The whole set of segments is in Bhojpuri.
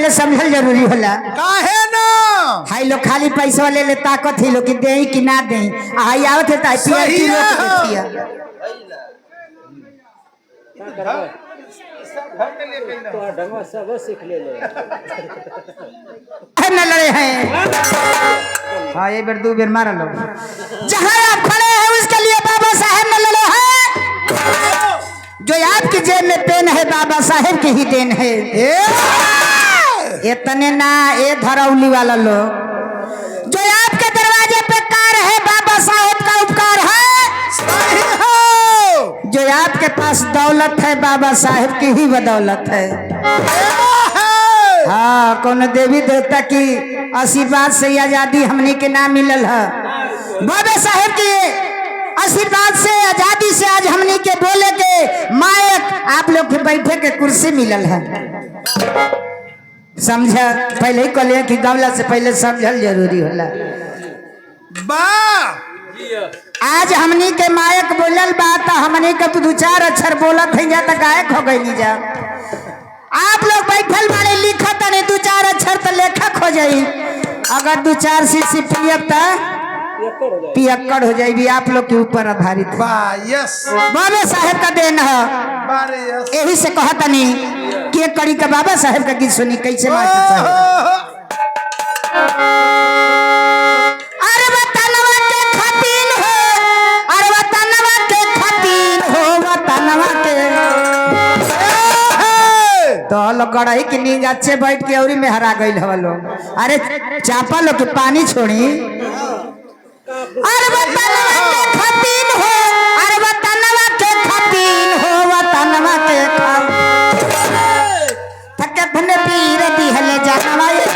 पहले समझल जरूरी होला। काहे ना हाई लोग खाली पैसा ले ले ताकत ही लोग कि दे कि ना दे हाई आवत है ताई पिया की रोक देखिया तो ढंगवा सब सीख ले न लड़े हैं। हाँ ये बेर दो बेर मारा लो जहाँ आप खड़े हैं उसके लिए बाबा साहेब न लड़े हैं। जो आपकी जेब में पेन है बाबा साहेब की ही देन है। इतने ना ये धरौली वाला लोग जो आपके दरवाजे पे कार है बाबा साहेब का उपकार है। जो आपके पास दौलत है बाबा साहेब की ही बदौलत है। हाँ कौन देवी देवता की आशीर्वाद से आजादी हमने के नाम मिलल है। बाबा साहेब के आशीर्वाद से आजादी से आज हमने के बोले के मायक आप लोग के बैठे के कुर्सी मिलल है। समझा पहले ही कहले कि गवला से पहले समझल जरूरी होला। आज हमनी के मायक बोलल बात हमनी के दो चार अक्षर बोलत है जा त गायक हो गई जा। आप लोग बैठल बारे लिखत नहीं दो चार अक्षर तो लेखक हो जाई। अगर दो चार सीसी पियब त पियक्कड़ हो जाएगी। आप लोग के ऊपर आधारित बाबा साहेब का देन है। यही से कहता नहीं कि एक कड़ी का बाबा साहेब का गीत सुनी कैसे मास्टर साहब। अरे वतनवा के खातिर हो अरे वतनवा के खातिर हो वतनवा के तो लोग गड़ाई के नींद अच्छे बैठ के औरी में हरा गई हवा लोग। अरे चापा लोग के पानी छोड़ी अरे वतनवा के खातिर हो अरे वतनवा के खातिर हो वतनवा के थके धने पीर दिहले जानवा ये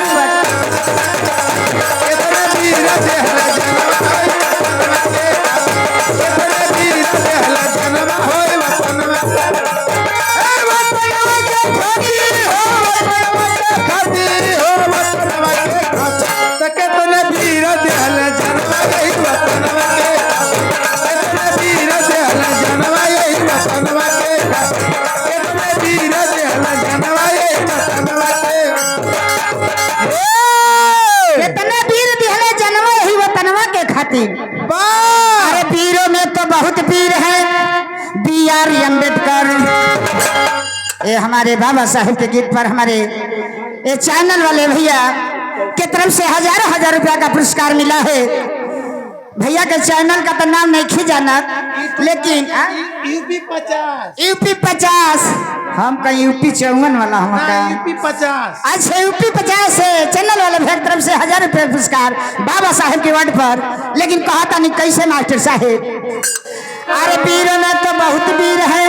अरे वीरों में तो बहुत वीर है। B.R. अम्बेडकर ये हमारे बाबा साहेब के गीत पर हमारे ये चैनल वाले भैया की तरफ से हजारों हजार रुपया का पुरस्कार मिला है। भैया के चैनल का तो नाम नहीं खी जाना लेकिन यूपी 50 हम कहीं यूपी 54 वाला हम यूपी 50 अच्छा यूपी 50 से चैनल वाले भैया की तरफ से 1000 रुपये पुरस्कार बाबा साहेब के वर्ड पर। लेकिन कहा था नहीं कैसे मास्टर साहेब। अरे वीरों में तो बहुत वीर है।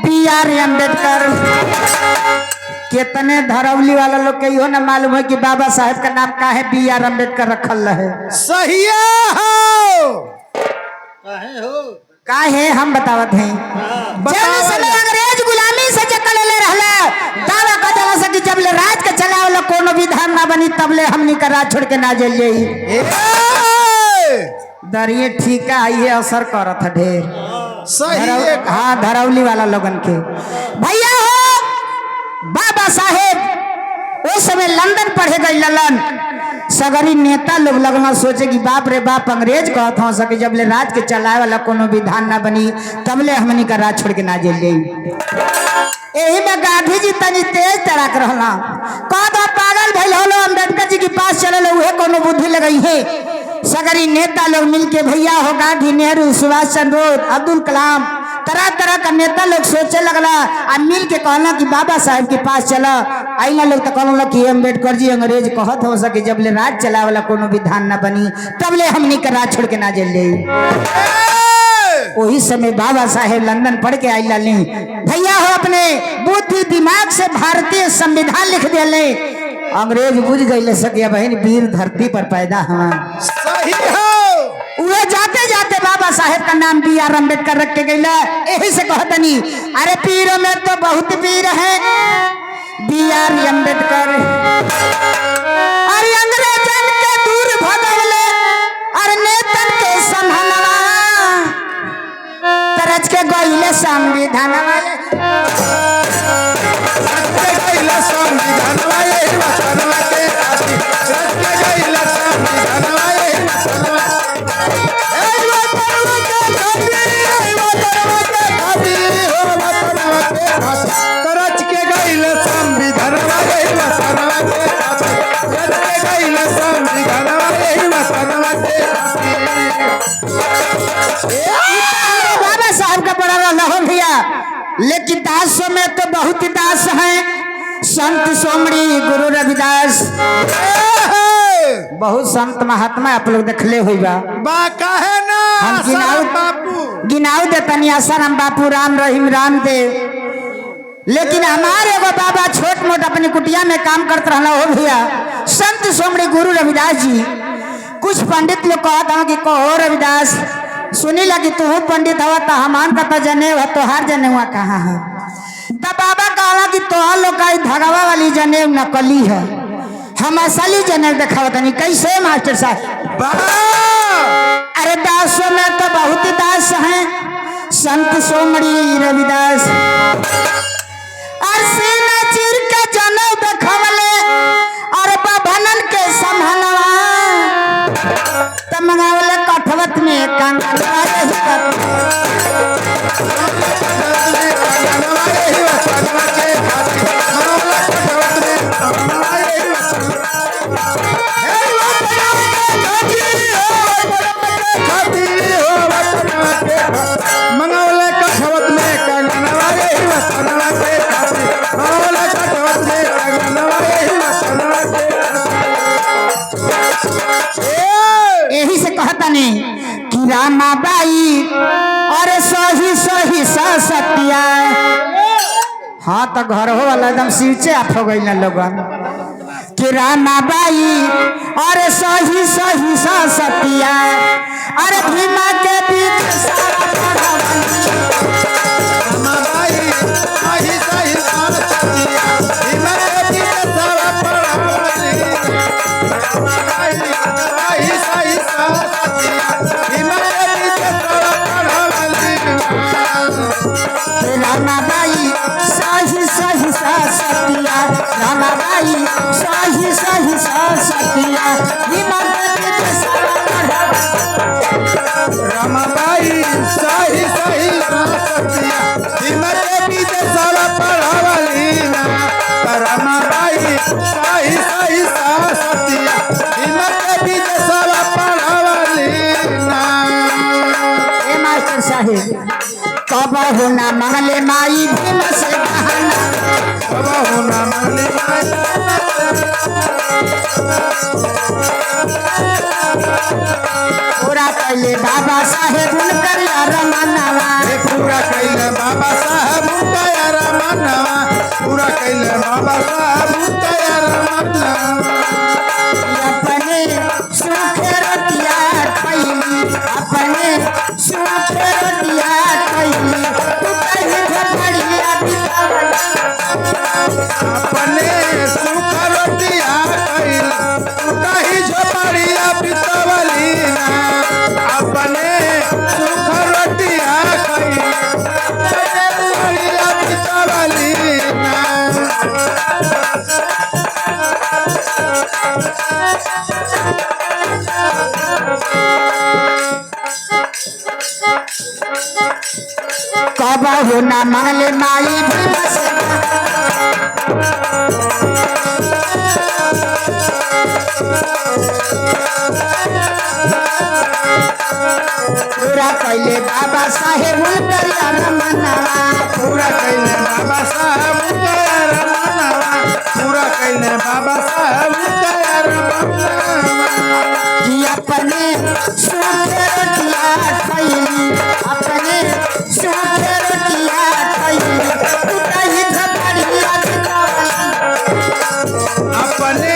B.R. अम्बेडकर कितने धरौली वाला लोग के यो ना मालूम है कि बाबा साहेब का नाम का है B.R. अम्बेडकर रखल है। सही का है हम बतावत हैं। अंग्रेज गुलामी से जकल ले रहला दावा कर देला से कि जब ले राज के चलावला कोनो विधान ना बनी तब ले हमनी का राज छोड़ के ना जाई जाई। दरिये ठीक है ये असर करत है ढेर सही। हाँ धरौली वाला लोगन के भैया हो बाबा साहेब उस समय लंदन पढ़े गए ललन सगरी नेता लोग लगना सोचे कि बाप रे बाप अंग्रेज कहत हो सके जब ले राज के चलाए वाला कोनो विधान ना बनी तब ले हमनी का राज छोड़ के ना जेल जाई। यही में गांधी जी तनी तेज तड़ाक रहला कद पागल भइल होलो अम्बेडकर जी के पास चले उहे कोनो बुद्धि लगई है। सगरी नेता लोग मिलके भैया हो गांधी नेहरू सुभाष चंद्र बोस अब्दुल कलाम तरह तरह का नेता लोग सोचे लगला आ मिल के कहला कि बाबा साहेब के पास चला आइना लोग तो कहला कि अम्बेडकर जी अंग्रेज कहत हो सके जब ले राज चला वाला कोनो विधान ना बनी तब ले हमनी का राज छोड़ के ना जेल जाई। वही समय बाबा साहेब लंदन पढ़ के आइला ली भैया हो अपने बुद्धि दिमाग से भारतीय संविधान लिख दिले। अंग्रेज बुझ गए सके बहन वीर धरती पर पैदा हुआ सही हो। उहे जाते जाते बाबा साहेब का नाम B.R. अम्बेडकर रख के गईला। यही से कहतनी अरे पीरों में तो बहुत वीर है B.R. अम्बेडकर। अरे अंग्रेजन के दूर भगवले अरे नेतन के संभालवा तरज के गईले संविधान वाले संविधान वाले लेकिन दासों में तो बहुत दास हैं। संत सोमड़ी गुरु रविदास, बहुत संत महात्मा आप लोग देखले हुई बा। काहे ना हम आसाराम बापू गिनाऊ देतनी आसाराम बापू, राम रहीम, रामदेव। लेकिन हमारे एगो बाबा छोट मोट अपनी कुटिया में काम करते रहना हो भैया संत सोमड़ी गुरु रविदास जी। कुछ पंडित लोग कहता हूँ कि कहो रविदास, सुनी लगी तू पंडित हवा तो हमान का तो जनेऊ है, तोहार जनेवा कहाँ है? तब बाबा कहला कि तोहार लोग का धगवा वाली जनेऊ नकली है, हम असली जनेऊ दिखाओ तनी। कैसे मास्टर साहब? अरे दासों में तो बहुत दास हैं। संत सोमड़ी रविदास सीना चीर के जनेऊ देखवले और बभनन के संभलवा तब मंगावले कठवत में कंगनवा यही से कहता नहीं कि रामाबाई और सही सही सतिया। हाँ तो घर हो वाला एकदम सिरचे आप हो गई ना लोगन कि रामाबाई और सही सही सतिया। अरे भीमा के बीच सारा रामाबाई सही सही सतिया, रामाबाई सही सही सतिया। रामाबाई सही सही सतिया, हिम्मत बीच सारा पढ़ावली ना। रामाबाई सही सही सतिया, हिम्मत बीच सारा पढ़ावली ना। ए मास्टर साहेब कब होना मंगले माई भीम से बहाना, कब होना मंगले माई पूरा कैले बाबा साहेब उनकर रमनवा, पूरा कैले बाबा साहेब उनका रमनवा, पूरा कैले बाबा साहेब उनका रमनवा। अपने सूखे रोटिया खैली, अपने सूखे रोटिया खैली, तू कहीं झपड़िया बितावला। अपने सूखा रोटिया खैली, तू कहीं झपड़िया बितावली ना। अपने सूखा रोटिया खैली, झपड़िया बितावली ना। कब होना मंगले माई भीम से पूरा कैले बाबा साहेब उनकर रमनवा, पूरा कैले बाबा साहेब उनका रमनवा, पूरा कैले बाबा साहेब उनका रमनवा। कि अपने सूखे रोटिया खैली, अपने सूखे रोटिया खैली, तू कहीं झपड़िया बितावला। अपने